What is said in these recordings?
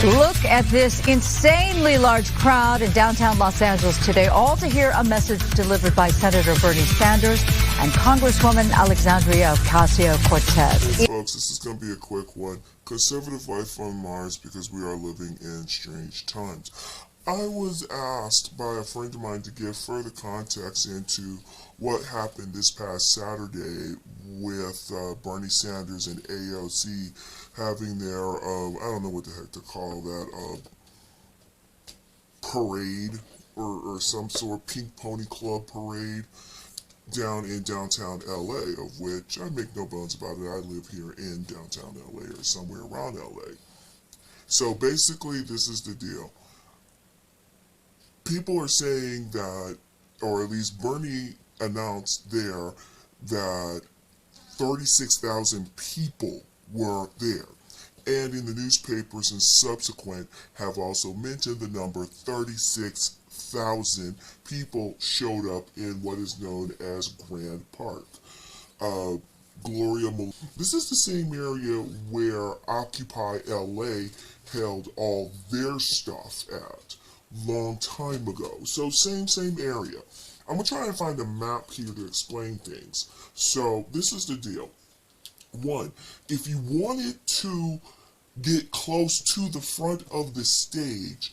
Look at this insanely large crowd in downtown Los Angeles today, all to hear a message delivered by Senator Bernie Sanders and Congresswoman Alexandria Ocasio-Cortez. Hey folks, this is going to be a quick one. Conservative life on Mars because we are living in strange times. I was asked by a friend of mine to give further context into what happened this past Saturday with Bernie Sanders and AOC having their, I don't know what the heck to call that, parade or some sort of Pink Pony Club parade down in downtown LA, of which I make no bones about it. I live here in downtown LA or somewhere around LA. So basically, this is the deal. People are saying that, or at least Bernie announced there, that 36,000 people were there. And in the newspapers and subsequent have also mentioned the number 36,000 people showed up in what is known as Grand Park. This is the same area where Occupy LA held all their stuff at long time ago. So same area. I'm going to try and find a map here to explain things. So this is the deal. One, if you wanted to get close to the front of the stage,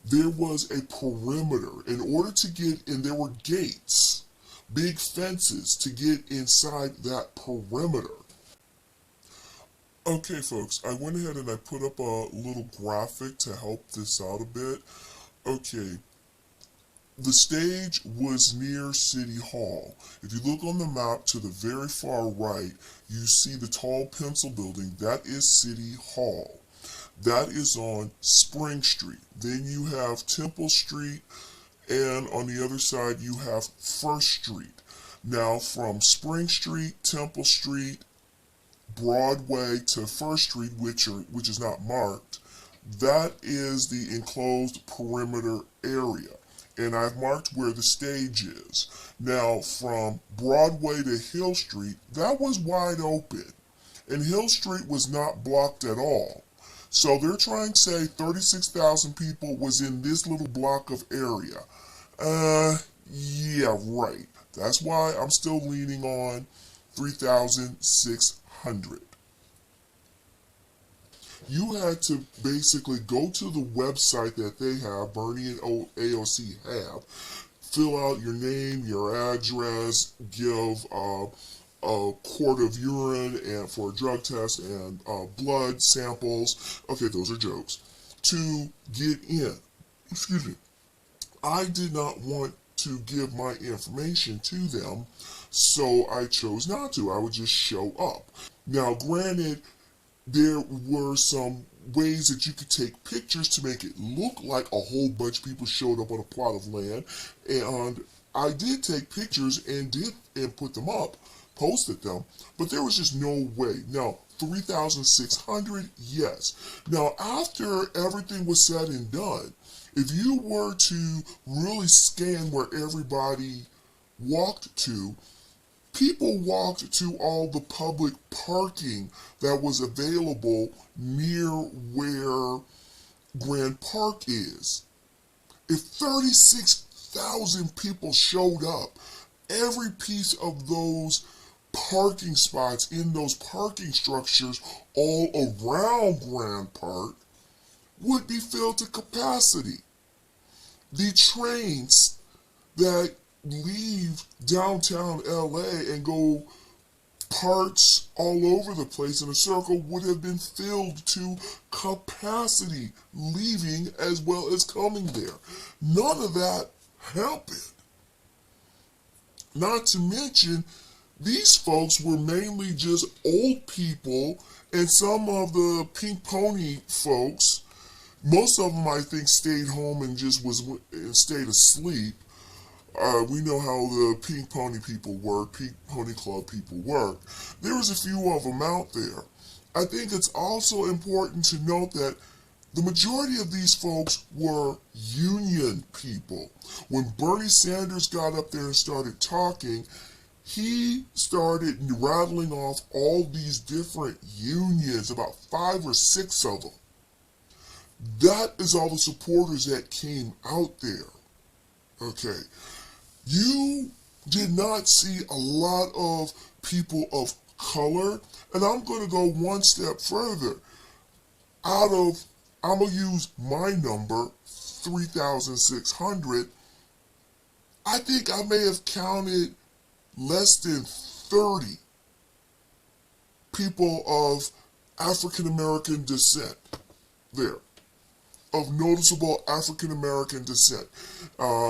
there was a perimeter. In order to get in, there were gates, big fences to get inside that perimeter. Okay, folks, I went ahead and I put up a little graphic to help this out a bit. Okay, the stage was near City Hall. If you look on the map to the very far right, you see the tall pencil building. That is City Hall. That is on Spring Street. Then you have Temple Street, and on the other side you have First Street. Now from Spring Street, Temple Street, Broadway to First Street, which is not marked, that is the enclosed perimeter area. And I've marked where the stage is. Now, from Broadway to Hill Street, that was wide open. And Hill Street was not blocked at all. So they're trying to say 36,000 people was in this little block of area. Yeah, right. That's why I'm still leaning on 3,600. You had to basically go to the website that they have, Bernie and AOC have, fill out your name, your address, give a quart of urine and for a drug test and blood samples. Okay, those are jokes. To get in. Excuse me. I did not want to give my information to them, so I chose not to. I would just show up. Now, granted, there were some ways that you could take pictures to make it look like a whole bunch of people showed up on a plot of land. And I did take pictures and put them up, posted them, but there was just no way. Now, 3,600, yes. Now, after everything was said and done, if you were to really scan where everybody walked to, people walked to all the public parking that was available near where Grand Park is. If 36,000 people showed up, every piece of those parking spots in those parking structures all around Grand Park would be filled to capacity. The trains that leave downtown LA and go parts all over the place in a circle would have been filled to capacity, leaving as well as coming there. None of that happened. Not to mention, these folks were mainly just old people, and some of the Pink Pony folks, most of them I think stayed home and just stayed asleep. We know how the Pink Pony people work, Pink Pony Club people work. There was a few of them out there. I think it's also important to note that the majority of these folks were union people. When Bernie Sanders got up there and started talking, he started rattling off all these different unions, about 5 or 6 of them. That is all the supporters that came out there. Okay. You did not see a lot of people of color, and I'm going to go one step further. I'm going to use my number, 3,600. I think I may have counted less than 30 people of African American descent there, of noticeable African American descent.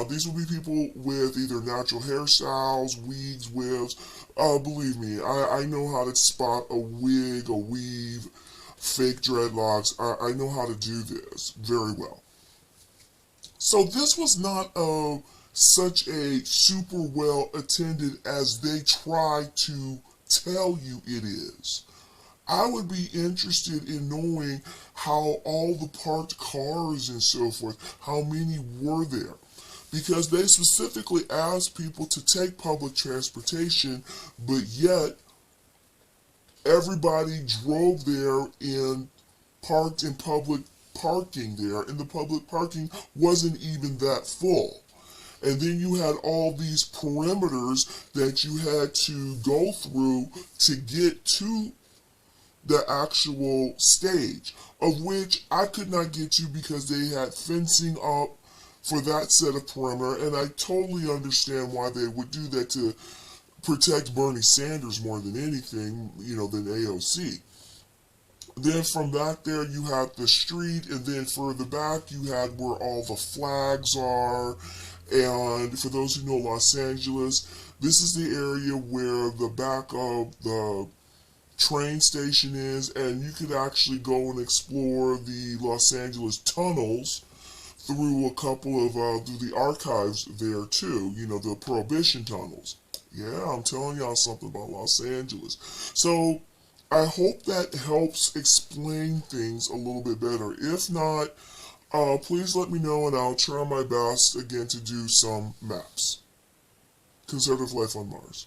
These will be people with either natural hairstyles, wigs, weaves. Believe me, I know how to spot a wig, a weave, fake dreadlocks. I know how to do this very well. So this was not such a super well attended as they try to tell you it is. I would be interested in knowing how all the parked cars and so forth, how many were there. Because they specifically asked people to take public transportation, but yet everybody drove there and parked in public parking there, and the public parking wasn't even that full. And then you had all these perimeters that you had to go through to get to the actual stage, of which I could not get to because they had fencing up for that set of perimeter, and I totally understand why they would do that, to protect Bernie Sanders more than anything, than AOC. Then from back there you had the street, and then further back you had where all the flags are. And for those who know Los Angeles, this is the area where the back of the train station is, and you could actually go and explore the Los Angeles tunnels through a couple of, through the archives there too, the Prohibition tunnels. Yeah, I'm telling y'all something about Los Angeles. So I hope that helps explain things a little bit better. If not, please let me know, and I'll try my best again to do some maps. Conservative Life on Mars.